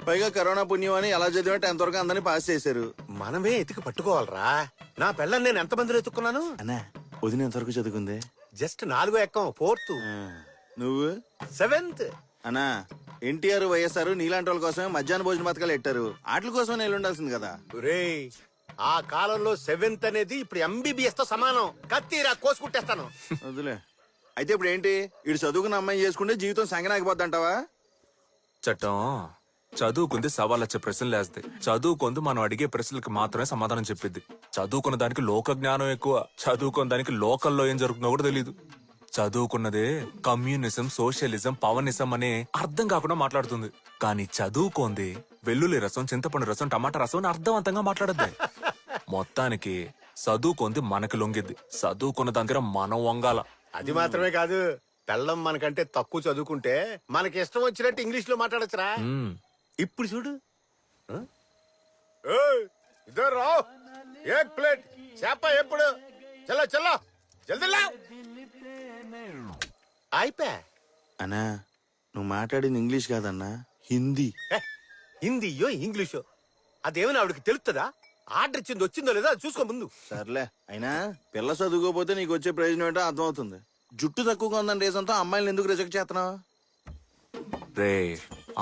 పైగా కరోనా పుణ్యం అని ఎలా చదివా 10th వరకు అందరినీ పాస్ చేశారు. మనమే ఎతికి పట్టుకోవాలరా. నా పిల్లని నేను ఎంత మందిలో ఎత్తుకున్నాను. అన్నా వదిన ఎంతవరకు చదువుకుంది? జస్ట్ 4వ ఎక్కం 4th. నువ్వు 7th. అన్నా ఎన్టీఆర్ వైఎస్ఆర్ నీలాంటి వాళ్ళ కోసమే మధ్యాహ్న భోజన పథకాలు పెట్టారు. ఆటల కోసం నేను ఉండాల్సింది కదా. రేయ్ ఆ కాలంలో 7th అనేది ఇప్పుడు MBBS తో సమానం. కత్తిరా కోసుకుంటేస్తాను. వదిలే. అయితే ఇప్పుడు ఏంటి? ఇటు చదువుకున్న అమ్మాయి చేసుకుంటే జీవితం సంగనాగిపోద్ది అంటావా? చట్టం చదువుకుంది సవాళ్ళొచ్చే ప్రశ్నలు వేస్తాయి. చదువుకుంది మనం అడిగే ప్రశ్నలకు మాత్రమే సమాధానం చెప్పిద్ది. చదువుకున్న దానికి లోక జ్ఞానం ఎక్కువ. చదువుకున్న దానికి లోకల్లో ఏం జరుగుతుందో కూడా తెలియదు. చదువుకున్నదే కమ్యూనిజం, సోషలిజం, పవనిజం అనే అర్థం కాకుండా మాట్లాడుతుంది. కానీ చదువుకోంది వెల్లుల్లి రసం, చింతపండు రసం, టమాటా రసం అని అర్థవంతంగా మాట్లాడద్ది. మొత్తానికి చదువుకుంది మనకి లొంగిద్ది. చదువుకున్న దగ్గర మనం వంగాల. అది మాత్రమే కాదు, పెళ్ళం మనకంటే తక్కువ చదువుకుంటే మనకి ఇష్టం వచ్చినట్టు ఇంగ్లీష్ లో మాట్లాడచ్చురా. ఇప్పుడు చూడు. ఇదో రావు ఏక్ ప్లేట్ చేప ఎప్పుడు చల్ల చల్ల జల్దీ అయిపోయా. అన్నా నువ్వు మాట్లాడింది ఇంగ్లీష్ కాదన్నా, హిందీ. హిందీయో ఇంగ్లీషో అదేమైనా ఆవిడకి తెలుస్తుందా? ఆర్డర్ ఇచ్చింది వచ్చిందో లేదా చూసుకో ముందు. సర్లే, అయినా పిల్ల చదువుకోపోతే నీకు వచ్చే ప్రయోజనం ఏంటో అర్థమవుతుంది. జుట్టు తక్కువగా ఉందని రీజన్తో అమ్మాయిలు ఎందుకు రిజెక్ట్ చేస్తున్నావు? రే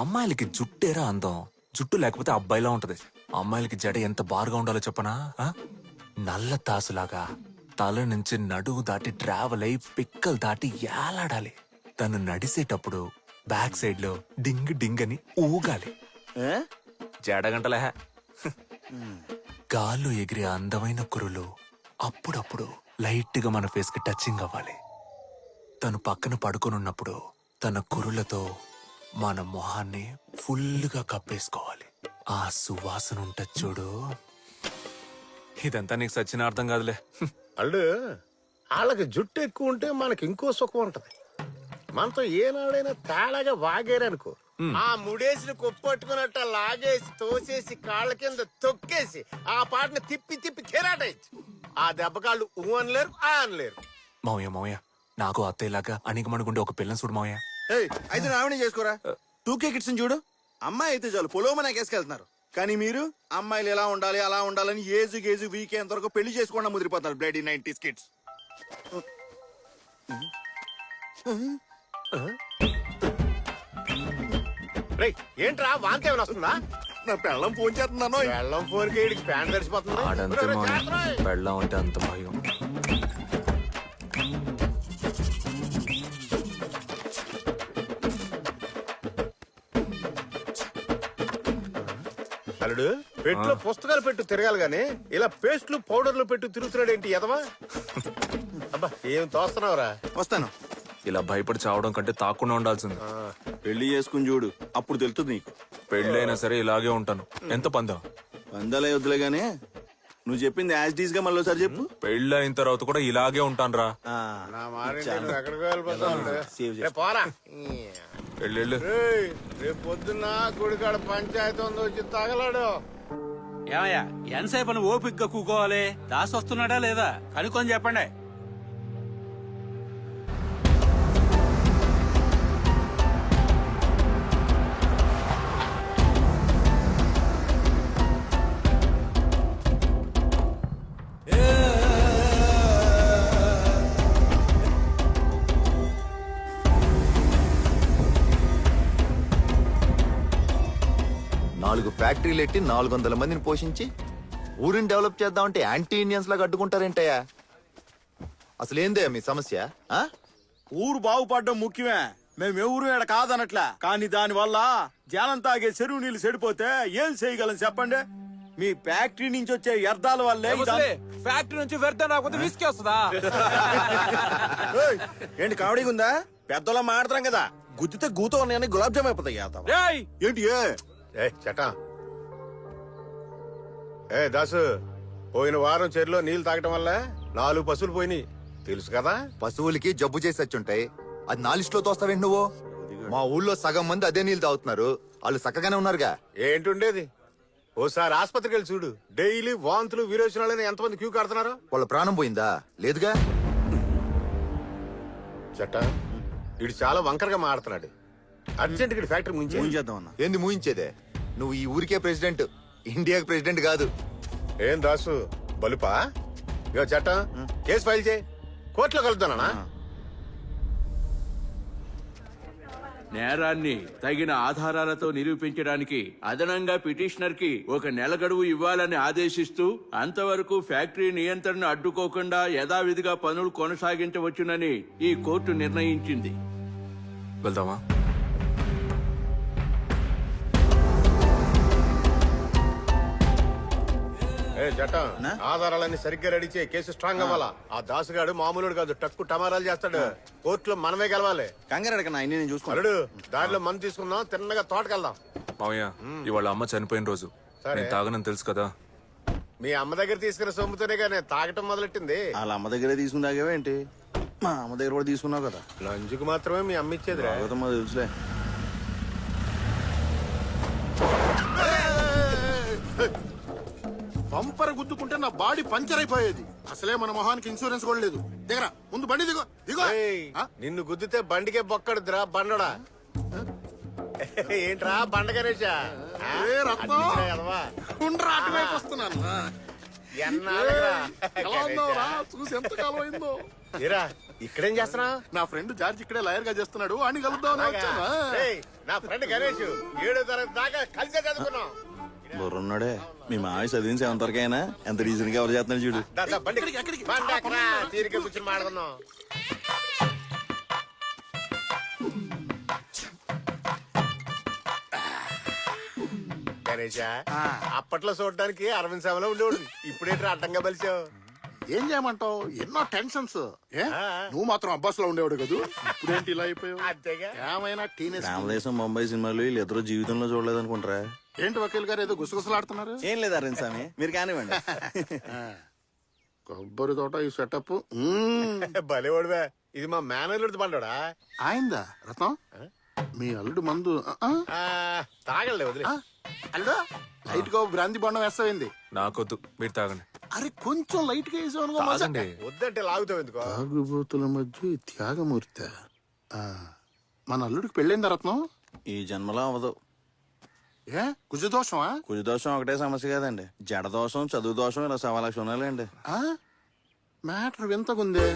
అమ్మాయిలకి జుట్టేరా అందం. జుట్టు లేకపోతే అబ్బాయిలా ఉంటది. అమ్మాయిలకి జడ ఎంత బారుగా ఉండాలో చెప్పనా? నల్ల తాసులాగా తల నుంచి నడువు దాటి ట్రావెల్ అయి పిక్కలు దాటి ఏలాడాలి. తను నడిసేటప్పుడు బ్యాక్ సైడ్ లో డింగ్ డింగ్ అని ఊగాలి. జడగంటలే గాల్లో ఎగిరే అందమైన కురులు అప్పుడప్పుడు లైట్ గా మన ఫేస్ కి టచింగ్ అవ్వాలి. తను పక్కన పడుకొనున్నప్పుడు తన కురులతో మన మొహాన్ని ఫుల్గా కప్పేసుకోవాలి. ఆ సువాసన ఉంటది చూడు. ఇదంతా నీకు సచ్చిన అర్థం కాదులే. అల్లు వాళ్ళకి జుట్టు ఎక్కువ ఉంటే మనకి ఇంకో సుఖం ఉంటది. మనతో ఏనాడైనా తేడాగా వాగేరనుకో, ఆ ముడేసిన కొప్పట్టుకున్నట్టు లాగేసి తోసేసి కాళ్ళ కింద తొక్కేసి ఆ పాటను తిప్పి తిప్పి కెరాటేయచ్చు. ఆ దెబ్బకాళ్ళు ఊ అనలేరు, ఆ అనలేరు. మావయ్య మావయ్య, నాకు అత్తయ్యలాగా అణిగమణుగుండే ఒక పిల్లని చూడు మావయ్య. అయితే నావినే చేసుకోరా. 2K కిడ్స్ చూడు. అమ్మాయి అయితే చాలు పొలోమన కేసుకెళ్తున్నారు. కానీ మీరు అమ్మాయిలు ఎలా ఉండాలి అలా ఉండాలని ఏజు గేజు వీకే ఎంతవరకు పెళ్లి చేసుకోకుండా ముదిరిపోతారు. Bloody 90s kids. రేయ్ ఏంట్రా వాంతి ఏమైనా వస్తుందా? నా పెళ్ళం ఫోన్ చేస్తున్నాను. వెళ్ళం ఫోన్ కి ప్యాంట్ తడిసిపోతుంది. ఆడంతే మావయ్య, పెళ్ళం అంటే అంత భయం. అల్లుడు పెట్టులో పుస్తకాలు పెట్టు తిరగాలి గాని ఇలా పేస్ట్లు పౌడర్లు పెట్టు తిరుగుతున్నాడు ఏంటి ఎదవా? అబ్బా ఏం తోస్తున్నావురా? వస్తాను. ఇలా భయపడి చావడం కంటే తాకుండా ఉండాల్సింది. పెళ్లి చేసుకుని చూడు, అప్పుడు తెలుస్తుంది నీకు. పెళ్ళైనా సరే ఇలాగే ఉంటాను. ఎంత పందం? వందలే వద్దులే గానీ నువ్వు చెప్పింది యాజ్ డీస్ గా మళ్ళీ ఒకసారి చెప్పు. పెళ్ళైన తర్వాత కూడా ఇలాగే ఉంటాను రా. నా మారింటి నువ్వు ఎక్కడికి వెళ్ళిపోతావు? రేపు పోరా. వెళ్ళు. ఏయ్, రేపు పొద్దున్న గుడికాడ పంచాయతీ ఉంది, వచ్చి తగలాడు. ఏమయ్యా ఎంతసేపు అని ఓపిగ్గా కూకోవాలి? దాసి వస్తున్నాడా లేదా కనుక్కొని చెప్పండి. నాలుగు ఫ్యాక్టరీలు ఎట్టి 400 మందిని పోషించి ఊరిని డెవలప్ చేద్దామంటే యాంటీ ఇండియన్స్ లాగా అడ్డుకుంటారేంటయ్యా? అసలు ఏందే మీ సమస్య? ఊరు బాగుపడడం ముఖ్యమే. మేము ఎవరు ఏడ కాదనట్లా. కానీ దాని వల్ల జనం తాగే చెరువు నీళ్లు చెడిపోతే ఏం చేయగలం చెప్పండి? మీ ఫ్యాక్టరీ నుంచి వచ్చే వ్యర్థాల వల్లే. ఫ్యాక్టరీ నుంచి వ్యర్థం రాకపోతే విసికి వస్తుందా? ఏంటి కామెడీగా ఉందా? పెద్దలో మాడతాం కదా, గుద్దితే గూతో ఉన్నాయని గులాబ్ జామ్ అయిపోతాయి. ఏంటి చటా దాసు, పోయిన వారం చెరులో నీళ్లు తాగటం వల్ల 4 పశువులు పోయినాయి తెలుసు కదా? పశువులకి జబ్బు చేసి వచ్చుంటాయి. అది నా లిస్టులో తోస్తావేంటి నువ్వు? మా ఊళ్ళో సగం మంది అదే నీళ్లు తాగుతున్నారు. వాళ్ళు చక్కగానే ఉన్నారుగా. ఏంటుండేది? ఓసారి ఆసుపత్రికి వెళ్ళి చూడు. డైలీ వాంతులు విరోచనాలని ఎంతమంది క్యూ కడుతున్నారు? వాళ్ళ ప్రాణం పోయిందా? లేదుగా. చట్ట ఇడు చాలా వంకరగా మాడుతున్నాడు. అర్జెంట్ ఫ్యాక్టరీ చేద్దాం. ఏంది మూయించేదే? నువ్వు ఈ ఊరికే ప్రెసిడెంట్, ఇండియాకి ప్రెసిడెంట్ కాదు. ఏం దాసు బలుపా? ఇగో చట్టం, కేసు ఫైల్ చేయి, కోర్టులో కలుద్దానా? నేరాన్ని తగిన ఆధారాలతో నిరూపించడానికి అదనంగా పిటిషనర్ కి 1 నెల గడువు ఇవ్వాలని ఆదేశిస్తూ అంతవరకు ఫ్యాక్టరీ నియంత్రణ అడ్డుకోకుండా యథావిధిగా పనులు కొనసాగించవచ్చునని ఈ కోర్టు నిర్ణయించింది. వెళ్దామా? ఏ చట్టం, ఆధారాలన్నీ సరిగ్గా రెడీ చేయి, కేసు స్ట్రాంగ్ అవ్వాలా. ఆ దాసుగాడు మామూలుడు కాదు, టక్కు టమారాలు చేస్తాడు. కోర్టులో మనమే గెలవాలి. కంగారడకన్నా అన్ని నేను చూసుకో. అల్లుడు, దారిలో మందు తీసుకుందాం, తిన్నగా తోటకెళ్దాం. మావయ్య, ఇవాళ అమ్మ చనిపోయిన రోజు. సరే. నేను తాగనని తెలుసు కదా. మీ అమ్మ దగ్గర తీసుకున్న సొమ్ముతోనే కానీ తాగటం మొదలెట్టింది. వాళ్ళ అమ్మ దగ్గరే తీసుకుందాకేవేంటి? మా అమ్మ దగ్గర కూడా తీసుకున్నావు కదా. లంచుకు మాత్రమే మీ అమ్మ ఇచ్చేదిరా. మా తెలుసులే. బంపర్ గుద్దుకుంటే నా బాడీ పంచర్ అయిపోయేది. అసలే మన మొహానికి ఇన్సూరెన్స్ కూడా లేదు. దిగరా, ముందు బండి దిగో దిగో. ఏయ్, ఆ? నిన్ను గుద్దితే బండికే బొక్కడుద్రా బండడా. ఏంట్రా బండ గణేశా? ఏ రత్నం? ఉండ్రా, అటువైపు వస్తున్నాను. ఎలా ఉన్నావురా? చూసి ఎంత కాలం అయిందో. ఏరా, ఇక్కడేం చేస్తున్నా? నా ఫ్రెండ్ జార్జ్ ఇక్కడే లాయర్ గా చేస్తున్నాడు, అని కలుద్దామని వచ్చాను. నా ఫ్రెండ్ గణేష్ 7వ తరగతి దాకా కలిసే చదువుకున్నాం. బుర్రున్నాడే, మీ మావి చదివించి ఎంతవరకైనా ఎంత రీజన్ గా ఎవరు చేస్తున్నాడు చూడు. దా, దా, బండి ఎక్కడికి? బండి ఎక్కరా? తీరిక కూర్చొని మాట్లాడుకుందాం. గణేష, అప్పట్లో చూడడానికి అరవింద్ సేవలో ఉండేవాడు, ఇప్పుడేంటి అడ్డంగా బలిచావు? ఏం చేయమంటావు, ఎన్నో టెన్షన్స్. ఏ నువ్వు మాత్రం అబ్బాస్ లో ఉండేవాడు కదా, ఇప్పుడేంటి ఇలా అయిపోయావు? అంతేగా. ఏమైనా టీనేజ్. రామదేశం ముంబై సినిమాలు వీళ్ళు ఇద్దరు జీవితంలో చూడలేదు అనుకుంటారా? ఏంటి వకీల్ గారు ఏదో గుసగుసలాడుతున్నారు? ఏం లేదు అరవింద్ స్వామి, మీరు కానివ్వండి. కొబ్బరి తోట ఈ సెటప్ భలేవాడువే. ఇది మా మేనేజర్ బండోడా? ఆయిందా రత్నం? మీ అల్లుడు మందు తాగలే వదిలే. అల్లుడు లైట్ గా బ్రాంతి బండం వేస్తావింది. నాకొద్దు, మీరు తాగండి. అరే కొంచెం లైట్ గా వేసావు. తాగండి. వద్దంటే లాగుతావు ఎందుకో? తాగుబోతుల మధ్య ఈ త్యాగమూర్తి. మన అల్లుడికి పెళ్ళైందా రత్నం? ఈ జన్మలో అవ్వదు. ఏ కుజదోషమా? కుజ దోషం ఒకటే సమస్య కాదండి, జడ దోషం, చదువు దోషం, ఇలా 1,00,000 ఉన్నాయండి. మ్యాటర్ వింతకుందే.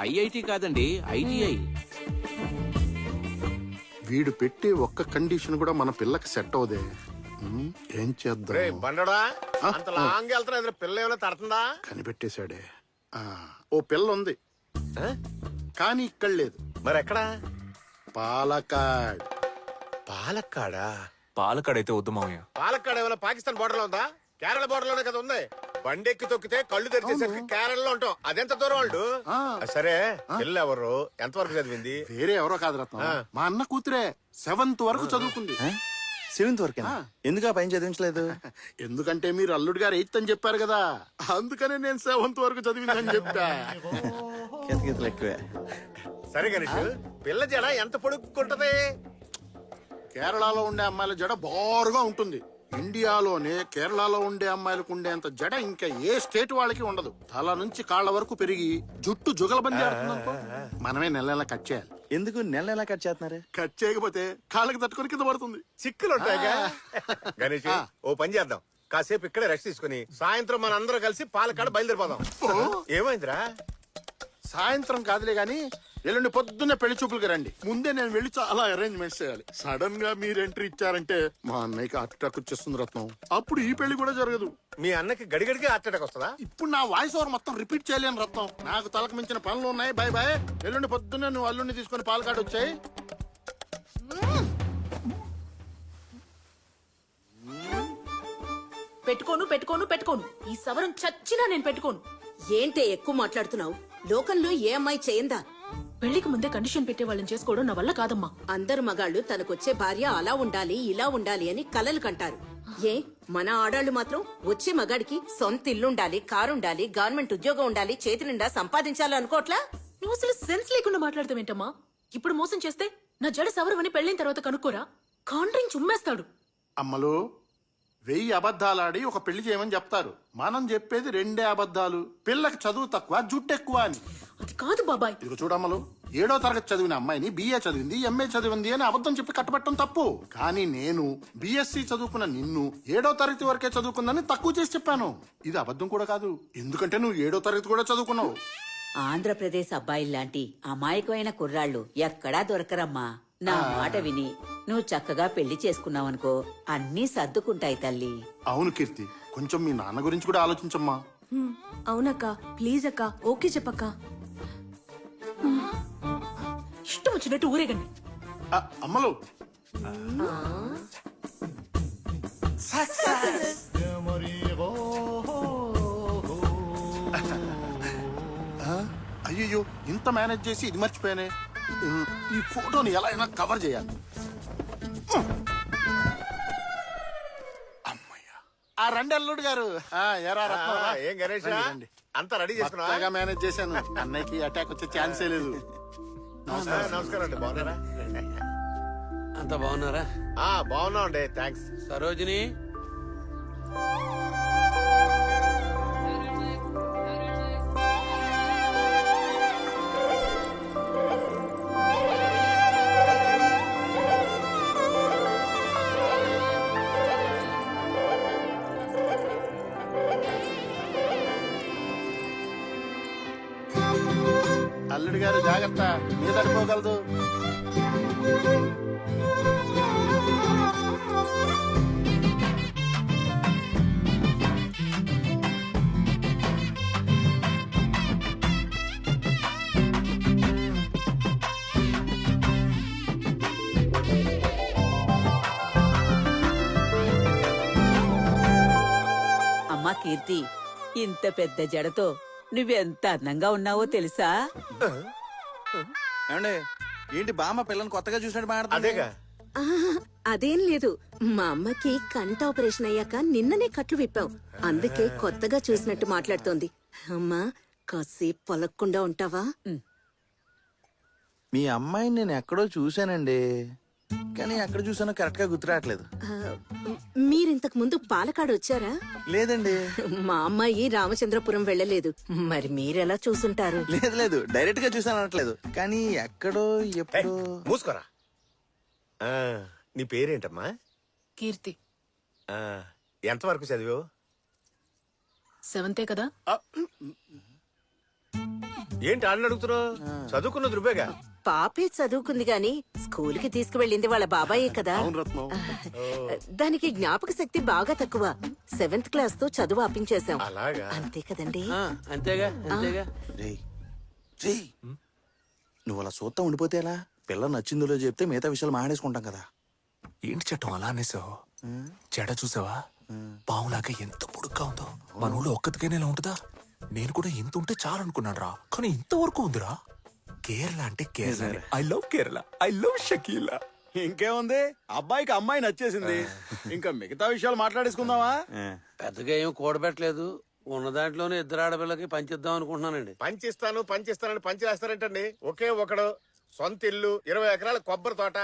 ఐఐటి కాదండి, ఐటీఐ. వీడు పెట్టే ఒక్క కండిషన్ కూడా మన పిల్లకి సెట్ అవదే. ఏం రే చేద్దాం? బండోడా, అంత లాంగ్ వెళ్తున్నా ఎదురు పిల్ల ఏమైనా తడుతుందా? కనిపెట్టేశాడే. ఓ పిల్ల ఉంది కానీ ఇక్కడ లేదు. మరి ఎక్కడా? పాలకాడ్. పాలక్కాడా? పాలకాడైతే వద్దు మావయ్య. పాలక్కాడ ఏమైనా పాకిస్తాన్ బోర్డర్ లో ఉందా? కేరళ బోర్డర్ లోనే కదా ఉంది. బండెక్కి తొక్కితే కళ్ళు తెరిచేసరికి కేరళలో ఉంటాం. అదెంత దూరం వాళ్ళు? సరే, పిల్ల ఎవరు, ఎంతవరకు చదివింది? వేరే ఎవరో కాదు రత్నం, మా అన్న కూతురే. 7th వరకు చదువుకుంది. 7th వరకేనా? ఎందుకు ఆ పైన చదివించలేదు? ఎందుకంటే మీరు అల్లుడు గారు 8th అని చెప్పారు కదా, అందుకనే నేను 7th వరకు చదివిందని చెప్పా. కితకితలు ఎక్కువే. సరే గణేష్, పిల్ల జడ ఎంత పొడుక్కుంటది? కేరళలో ఉండే అమ్మాయిల జడ బారుగా ఉంటుంది. ఇండియాలోనే కేరళలో ఉండే అమ్మాయిలకు ఉండేంత జడ ఇంకా ఏ స్టేట్ వాళ్ళకి ఉండదు. తల నుంచి కాళ్ళ వరకు పెరిగి జుట్టు జుగలబంది ఆడుతుందనుకో, మనమే నెల నెల కట్ చేయాలి. ఎందుకు నెల ఎలా కట్ చేస్తున్నారు? కట్ చేయకపోతే కాళ్ళకి తట్టుకొని కింద పడుతుంది. చిక్కులు ఉంటాయిగా. గణేష్, ఓ పని చేద్దాం, కాసేపు ఇక్కడే రెస్ట్ తీసుకుని సాయంత్రం మన అందరం కలిసి పాలకాడ బయలుదేరిపోదాం. ఏమైందిరా? సాయంత్రం కాదులే గాని ఎల్లుండి పొద్దున్నే పెళ్లి చూపులకి రండి. ముందే నేను వెళ్ళి చాలా అరేంజ్మెంట్స్ చేయాలి. సడన్ గా మీరు ఎంట్రీ ఇచ్చారంటే మా అన్నయ్యకి హార్ట్ అటాక్ వచ్చేస్తుంది రత్నం. అప్పుడు ఈ పెళ్లి కూడా జరగదు. మీ అన్నకి గడిగడికి హార్ట్ అటాక్ వస్తుందా? ఇప్పుడు నా వాయిస్ ఓవర్ మొత్తం రిపీట్ చేయలేను రత్నం, నాకు తలకు మించిన పనులు ఉన్నాయి. Bye bye. ఎల్లుండి పొద్దున్నే నువ్వు అల్లుడిని తీసుకొని పాలకాడు వచ్చాయి. పెట్టుకోను ఈ సవరం చచ్చినా నేను పెట్టుకోను. ఏంటే ఎక్కువ మాట్లాడుతున్నావు? లోకంలో ఏ అమ్మాయి చేయందా? పెళ్లికి ముందే కండిషన్ పెట్టే వాళ్ళని చేసుకోవడం నా వల్ల కాదమ్మా. అందరు మగాళ్ళు తనకొచ్చే భార్య అలా ఉండాలి ఇలా ఉండాలి అని కలలు కంటారు. ఏ మన ఆడాళ్ళు మాత్రం వచ్చే మగాడికి సొంత ఇల్లుండాలి, కారుండాలి, గవర్నమెంట్ ఉద్యోగం ఉండాలి, చేతి నిండా సంపాదించాలి అనుకోవట్లా? నువ్వు అసలు సెన్స్ లేకుండా మాట్లాడతావేంటమ్మా? ఇప్పుడు మోసం చేస్తే నా జడ సవరం అని పెళ్ళైన తర్వాత కనుక్కోరా, కాండ్రింగ్ చుమ్మేస్తాడు. అమ్మలు 1000 అబద్ధాలాడి ఒక పెళ్లి చేయమని చెప్తారు. మనం చెప్పేది 2 అబద్ధాలు. పిల్లకి చదువు తక్కువ, జుట్టు ఎక్కువ అని. అది కాదు బాబాయ్. ఇదిగో చూడమ్మలు, 7వ తరగతి చదివిన అమ్మాయిని BA చదివింది, MA చదివింది అని అబద్ధం చెప్పి కట్టబెట్టడం తప్పు. కానీ నేను BSc చదువుకున్న నిన్ను 7వ తరగతి వరకే చదువుకుందని తక్కువ చేసి చెప్పాను. ఇది అబద్ధం కూడా కాదు, ఎందుకంటే నువ్వు 7వ తరగతి కూడా చదువుకున్నావు. ఆంధ్రప్రదేశ్ అబ్బాయిల్లాంటి అమాయకమైన కుర్రాళ్ళు ఎక్కడా దొరకరమ్మా. నా మాట విని నువ్వు చక్కగా పెళ్లి చేసుకున్నావనుకో, అన్నీ సర్దుకుంటాయి తల్లి. అవును కీర్తి, కొంచెం మీ నాన్న గురించి కూడా ఆలోచించమ్మా. అవునక్క, ప్లీజ్ అక్క, ఓకే చెప్పక్క. ఇష్టం వచ్చినట్టు ఊరేగండి. అమ్మలు అయ్యో, ఇంత మేనేజ్ చేసి ఇది మర్చిపోయానే. ఈ ఫోటోని ఎలా అయినా కవర్ చేయాలి. అమ్మయ్యా, ఆ రండి అల్లుడు గారు. ఎరా రత్నం, రా. ఏం గణేష్ రండి. అంతా రెడీ చేసుకున్నా? బాగా మేనేజ్ చేశాను. అన్నయ్యకి అటాక్ వచ్చే ఛాన్సే లేదు. నమస్కారం అండి, బాగున్నారా? అంత బాగున్నారా? బాగున్నాం అండి, థ్యాంక్స్. సరోజిని, అల్లుడు గారు జాగ్రత్త, మీద పడిపోగలదు. అమ్మా కీర్తి, ఇంత పెద్ద జడతో నువ్వెంత అందంగా ఉన్నావో తెలుసా? ఏంటి బామ్మ పిల్లని కొత్తగా చూసినట్టు మాట్లాడుతుంది? అదేగా. అదేం లేదు, మా అమ్మకి కంట ఆపరేషన్ అయ్యాక నిన్ననే కట్లు విప్పాం, అందుకే కొత్తగా చూసినట్టు మాట్లాడుతోంది. అమ్మా, కాసేపు పలక్కుండా ఉంటావా? మీ అమ్మాయిని నేను ఎక్కడో చూశానండి, కానీ ఎక్కడ చూసానో కరెక్ట్ గా గుర్తురావట్లేదు. మీరింతకు ముందు పాలకాడు వచ్చారా? లేదండి. మా అమ్మాయి రామచంద్రపురం వెళ్ళలేదు, మరి మీరెలా చూసుంటారు? లేదు డైరెక్ట్ గా చూసాను అనట్లేదు, కానీ ఎక్కడో ఎప్పుడు. మూసుకోరా. నీ పేరేంటమ్మా? కీర్తి. ఎంతవరకు చదివావు? 7th కదా. ఏంటి అని అడుగుతున్నావు? చదువుకున్నది నువ్వేగా. పాపే చదువుకుంది గాని స్కూల్ కి తీసుకువెళ్ళింది వాళ్ళ బాబాయే కదా. అవును రత్నం. దానికి జ్ఞాపక శక్తి బాగా తక్కువ. 7th క్లాస్ తో చదువు ఆపించేశాం. అలాగా? అంతే కదండి. అంతేగా అంతేగా. నువ్వు అలా చూస్తా ఉండిపోతే ఎలా? పిల్ల నచ్చిందో చెప్తే మిగతా విషయాలు మాట్లాడేసుకుంటాం కదా. ఏంటి చట్టం అలా అనేసావు? జడ చూసావా? పావులాగా ఎంత పొడుగ్గా ఉందో. మన ఊళ్ళో ఒక్కతికైనా ఇలా ఉంటుందా? నేను కూడా ఇంత ఉంటే చాలు అనుకున్నాను రా, కానీ ఇంతవరకు ఉందిరా. కేరళ అంటే Kerala. I love Kerala, I love Shakeela. ఇంకేముంది, అబ్బాయికి అమ్మాయి నచ్చేసింది, ఇంకా మిగతా విషయాలు మాట్లాడేసుకుందామా? పెద్దగా ఏం కూడబెట్టలేదు, ఉన్న దాంట్లోనే 2 ఆడపిల్లకి పంచిద్దాం అనుకుంటున్నానండి. పంచిస్తానని పంచిరేస్తారంటండి. ఒకే ఒకడు, సొంత ఇల్లు, 20 ఎకరాల కొబ్బరి తోట,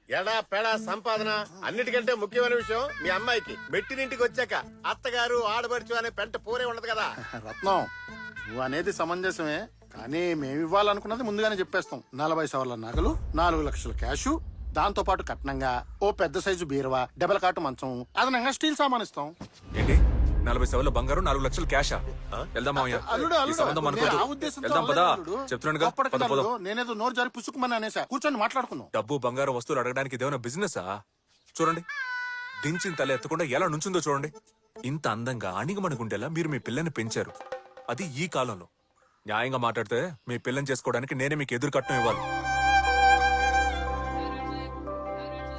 ఎడా పెడా సంపాదన. అన్నిటికంటే ముఖ్యమైన విషయం, మీ అమ్మాయికి మెట్టినింటికి వచ్చాక అత్తగారు ఆడబడుచు అనే పెంట పూరే ఉండదు కదా. రత్నం, నువ్వు అనేది సమంజసమే, కానీ మేము ఇవ్వాలనుకున్నది ముందుగానే చెప్పేస్తాం. 40 సవర్ల నగలు, 4 లక్షల క్యాషు, దాంతో పాటు కట్నంగా ఓ పెద్ద సైజు బీరువా, డబల్ కాటు మంచం, అదనంగా స్టీల్ సామాన్ ఇస్తాం. ఏంటి 40 సవర్ల బంగారం, 4 లక్షలు క్యాషా? వెళ్దాం మావయ్య. అల్లుడు, ఈ సంబంధం అనుకోదు. నేను ఆ ఉద్దేశంతో వెళ్దాం పదా. అల్లుడు. చెప్తున్నానుగా, గొప్పటికి పద అల్లుడు, పద. నేనేదో నోరు జారి పుచ్చుకుమని అనేసా. కూర్చొని మాట్లాడుకుందాం. డబ్బు బంగారం వస్తువులు అడగడానికి ఇదేమైనా బిజినెసా? చూడండి, దించిన తల ఎత్తకుండా ఎలా నుంచుందో చూడండి. ఇంత అందంగా అణిగమణిగుండేలా మీరు మీ పిల్లని పెంచారు, అది ఈ కాలంలో. న్యాయంగా మాట్లాడితే మీ పిల్లని చేసుకోవడానికి నేనే మీకు ఎదురు కట్నం ఇవ్వాలి.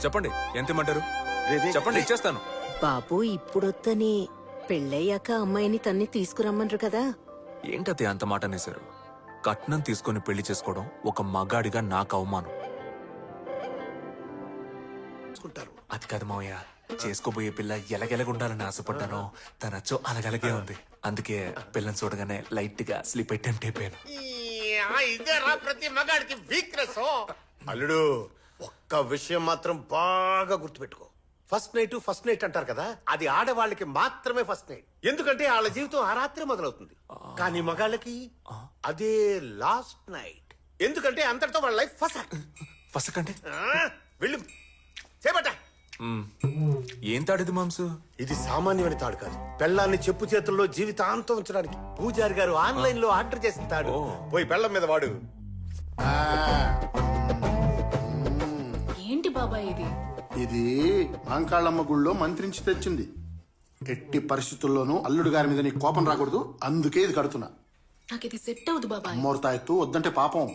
చెప్పండి, ఎంత ఇమ్మంటారు? చెప్పండి, ఇచ్చేస్తాను. బాబు ఇప్పుడొత్తని పెళ్ళయ్యాక అమ్మాయిని తన్ని తీసుకురమ్మన్రు కదా. ఏంటది అంత మాట అనేశారు? కట్నం తీసుకొని పెళ్లి చేసుకోవడం ఒక మగాడిగా నాకు అవమానం. అది కాదు మావయ్య, చేసుకోబోయే పిల్ల ఎలగెలగుండాలని ఆశపడ్డాను. తనచ్చో అలగలగే ఉంది, అందుకే పిల్లని చూడగానే లైట్ గా స్లీప్ అయి టెంప్ట్ అయిపోయాను. ఇదేరా ప్రతి మగాడికి వీక్నెస్. అల్లుడు, ఒక్క విషయం మాత్రం బాగా గుర్తుపెట్టుకో. ఫస్ట్ నైట్ అంటారు కదా, అది ఆడవాళ్ళకి మాత్రమే ఫస్ట్ నైట్. ఎందుకంటే వాళ్ళ జీవితం ఆ రాత్రి మొదలవుతుంది. కానీ మగాళ్ళకి అదే లాస్ట్ నైట్. ఎందుకంటే అంతటితో వాళ్ళ లైఫ్ ఫసకంటే వెళ్ళు చేపట్ట. ఏం తాడిది మాంసు? ఇది సామాన్యమైన తాడు కాదు. పెళ్ళాన్ని చెప్పు చేతుల్లో జీవితాంతం ఉంచడానికి పూజారి గారు ఆన్లైన్ లో ఆర్డర్ చేసిన తాడు. పోయి పెళ్ళం మీద వాడు. ఏంటి బాబాయ్ ఇది? ఇది మాంకాళ్ళమ్మ గుళ్ళో మంత్రించి తెచ్చింది. ఎట్టి పరిస్థితుల్లోనూ అల్లుడు గారి మీద నీకు కోపం రాకూడదు, అందుకే ఇది కడుతున్నా. నాకు ఇది సెట్ అవుదు బాబాయ్. అమ్మోరుతాయత్తు వద్దంటే పాపం.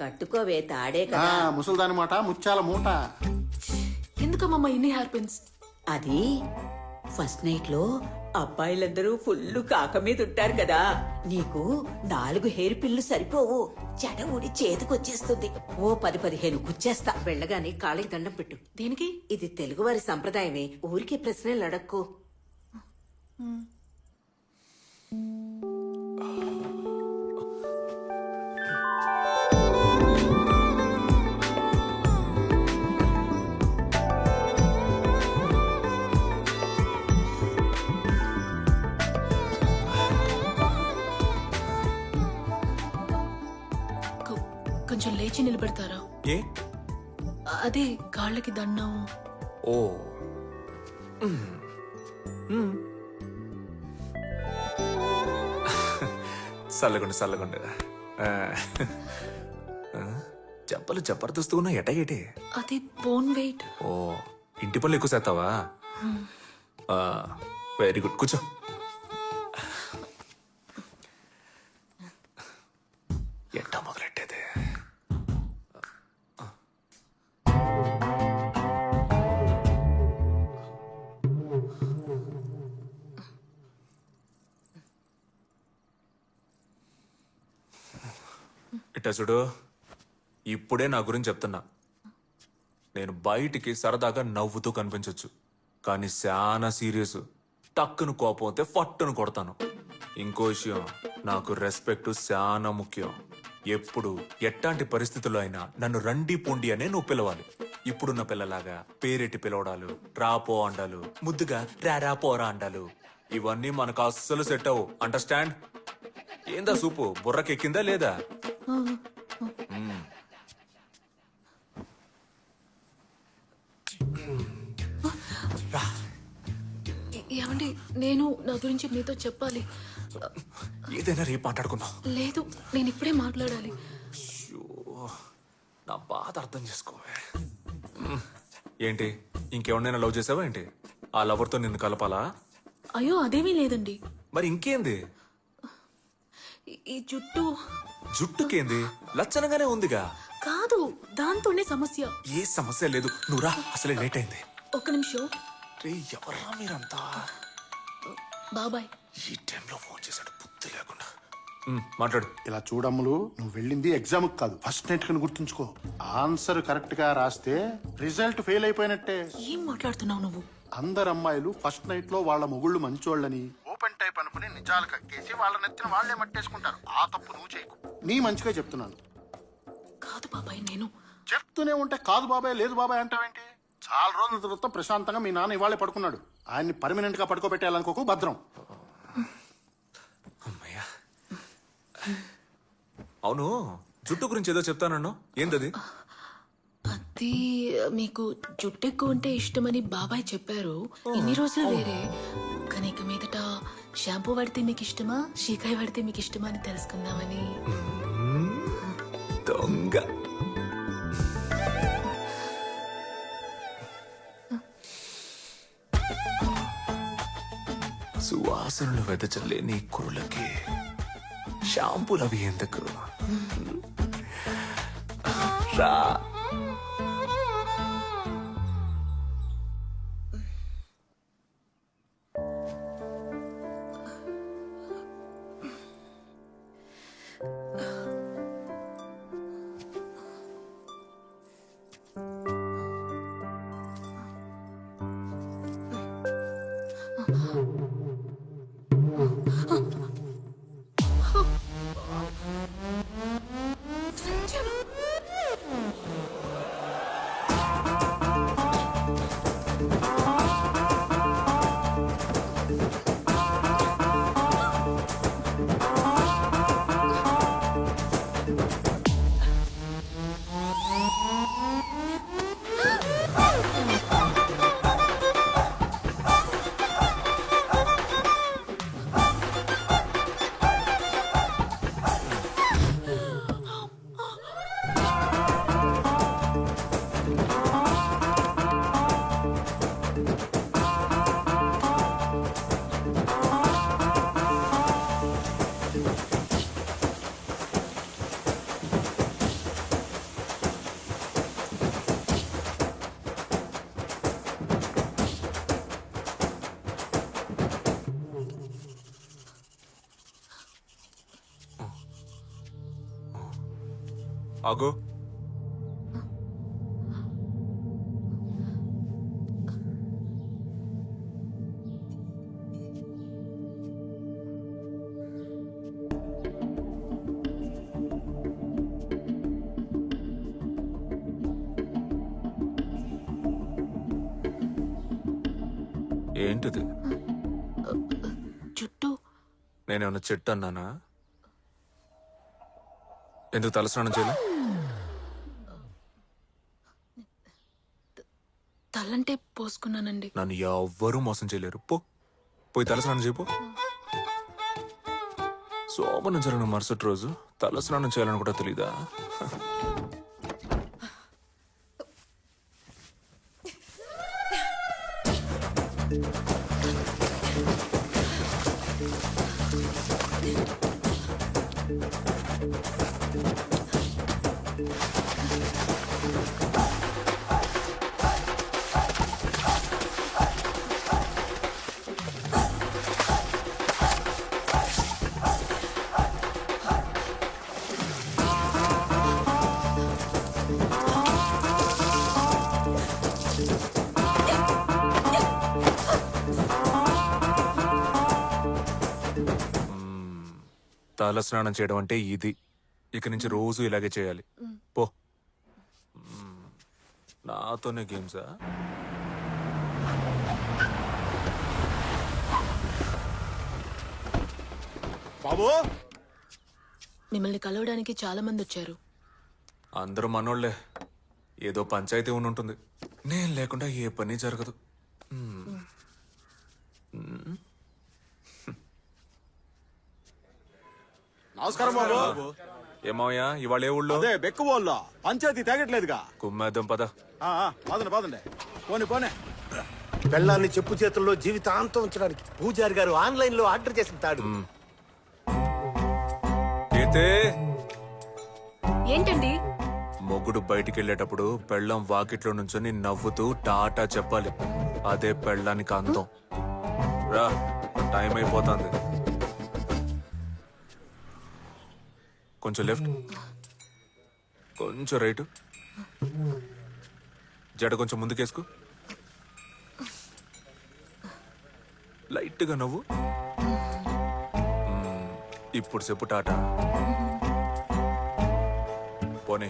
కట్టుకోవే తాడే కదా. ముసల్దాని మాట ముత్యాల మూట. ఎందుకమ్మా ఇన్ని హెయిర్ పిన్స్? అది ఫస్ట్ నైట్ లో అబ్బాయిలందరూ ఫుల్ కాక మీద ఉంటారు కదా, నీకు 4 హెయిర్ పిల్లు సరిపోవు. చెడ ఊడి చేతికొచ్చేస్తుంది. ఓ 10-15 గుచ్చేస్తా. వెళ్ళగానే కాళ్ళకి దండం పెట్టు. దేనికి? ఇది తెలుగువారి సంప్రదాయమే. ఊరికే ప్రశ్నలు అడక్కు. కొంచెం లేచి నిలబెడతారా? ఏ? అదే కాళ్ళకి దండం. ఓ చల్లగుండు. చెప్పలు జబర్దస్తు ఉన్నా ఎటగేటే. అది బోన్ వెయిట్. ఓ ఇంటి పనులు ఎక్కువ చేస్తావా? వెరీ గుడ్, కూర్చో. ఎట్టా మొదలెట్టేది? ఇట్టా చూడు, ఇప్పుడే నా గురించి చెప్తున్నా. నేను బయటికి సరదాగా నవ్వుతూ కనిపించొచ్చు, కానీ చాలా సీరియస్. టక్కును కోపం అయితే ఫట్టును కొడతాను. ఇంకో విషయం, నాకు రెస్పెక్ట్ చాలా ముఖ్యం. ఎప్పుడు ఎట్లాంటి పరిస్థితుల్లో అయినా నన్ను రండి పొండి అనే నువ్వు పిలవాలి. ఇప్పుడున్న పిల్లలాగా పేరెట్టి పిలవడాలు, రాపో అండాలు, ముద్దుగా రారా పోరా అండాలు, ఇవన్నీ మనకు అస్సలు సెట్ అవు. అండర్స్టాండ్? ఏందా సూపు బుర్రకెక్కిందా లేదా? ఏమండి, నేను నా గురించి మీతో చెప్పాలి. ఏదైనా రేపు మాట్లాడుకుందాం. లేదు, నేను ఇప్పుడే మాట్లాడాలి. నా బాధ అర్థం చేసుకోవే. ఏంటి, ఇంకెవరినైనా లవ్ చేసావా ఏంటి? ఆ లవర్తో నిన్ను కలపాలా? అయ్యో అదేమీ లేదండి. మరి ఇంకేంది? ఈ జుట్టుకేంది? లచ్చనగానే ఉందిగా. కాదు, దాంతోనే సమస్య. ఏ సమస్య లేదు, నువ్వురా, అసలే లేట్ అయింది. ఒక్క నిమిషం. రే ఎవర్రా మీరంతా? బాబాయ్ ఈ టైంలో ఫోన్ చేశాడు, బుద్ధి లేకుండా. మాట్లాడు. ఇలా చూడమ్ములు, నువ్వు వెళ్ళింది ఎగ్జామ్ కాదు, ఫస్ట్ నైట్ కని గుర్తుంచుకో. ఆన్సర్ కరెక్ట్ గా రాస్తే రిజల్ట్ ఫెయిల్ అయిపోయినట్టే. ఏం మాట్లాడుతున్నావు నువ్వు? అందరు అమ్మాయిలు ఫస్ట్ నైట్ లో వాళ్ళ మొగుళ్ళు మంచోళ్ళని ఓపెన్ టైప్ అనుకుని నిజాలు కక్కేసి వాళ్ళ నెత్తిన వాళ్లే మట్టేసుకుంటారు. ఆ తప్పు నువ్వు చేయకు. నీ మంచిగా చెప్తున్నాను. కాదు బాబాయ్, నేను చెప్తూనే ఉంటే కాదు బాబాయ్ లేదు బాబాయ్ అంటావేంటి? చాలా రోజుల తర్వాత ప్రశాంతంగా మీ నాన్న ఇవాళే పడుకున్నాడు. ఆయన్ని పర్మనెంట్ గా పడుకోబెట్టాలనుకోకు, భద్రం. అమ్మయ్యా. అవును, జుట్టు గురించి ఏదో చెప్తానన్నా, ఏంటది? అది మీకు జుట్టు ఎక్కువ ఉంటే ఇష్టమని బాబాయ్ చెప్పారు. ఇన్ని రోజులు వేరే, కానీ ఇక మీదట షాంపూ వాడితే మీకు ఇష్టమా, షీకాయ వాడితే మీకు ఇష్టమా అని తెలుసుకుందామని. దొంగ. సువాసనలు వెదచల్లే నీ కురులకి షాంపూలవి ఎందుకు? రా. ఆగో. ఏంటిది? జుట్టు నేనేమన్నా చెట్టు అన్నానా? ఎందుకు తలస్నానం చేయలే? తలంటే పోసుకున్నానండి. నన్ను ఎవ్వరూ మోసం చేయలేరు. పోయి తలస్నానం చేయపో. సోమనం జరిగిన మరుసటి రోజు తలస్నానం చేయాలని కూడా తెలీదా? తల స్నానం చేయడం అంటే ఇది. ఇక నుంచి రోజు ఇలాగే చేయాలి. పో. నాతోనే గేమ్సా? బాబు, మిమ్మల్ని కలవడానికి చాలా మంది వచ్చారు. అందరూ మనోళ్లే. ఏదో పంచాయతీ ఉంటుంది. నేను లేకుండా ఏ పని జరగదు. నమస్కారం బాబు. ఏమోయా ఇవాళ ఏ ఊళ్ళో? అదే బెక్కుబోల్లో పంచాయతీ తెగట్లేదుగా. కుమ్మేద్దాం పద. పదండి పదండి. పోనీ. పెళ్ళాన్ని చెప్పు చేతుల్లో జీవితాంతం ఉంచడానికి పూజారి గారు ఆన్లైన్ లో ఆర్డర్ చేసిన తాడు. ఏంటండి? మొగుడు బయటికి వెళ్ళేటప్పుడు పెళ్ళం వాకిట్లో నుంచొని నవ్వుతూ టాటా చెప్పాలి. అదే పెళ్ళానికి అందం. రా, టైం అయిపోతుంది. కొంచెం లెఫ్ట్, కొంచెం రైట్. జడ కొంచెం ముందుకేసుకో. లైట్ గా నవ్వు. ఇప్పుడు చెప్పు టాటా. పోనీ.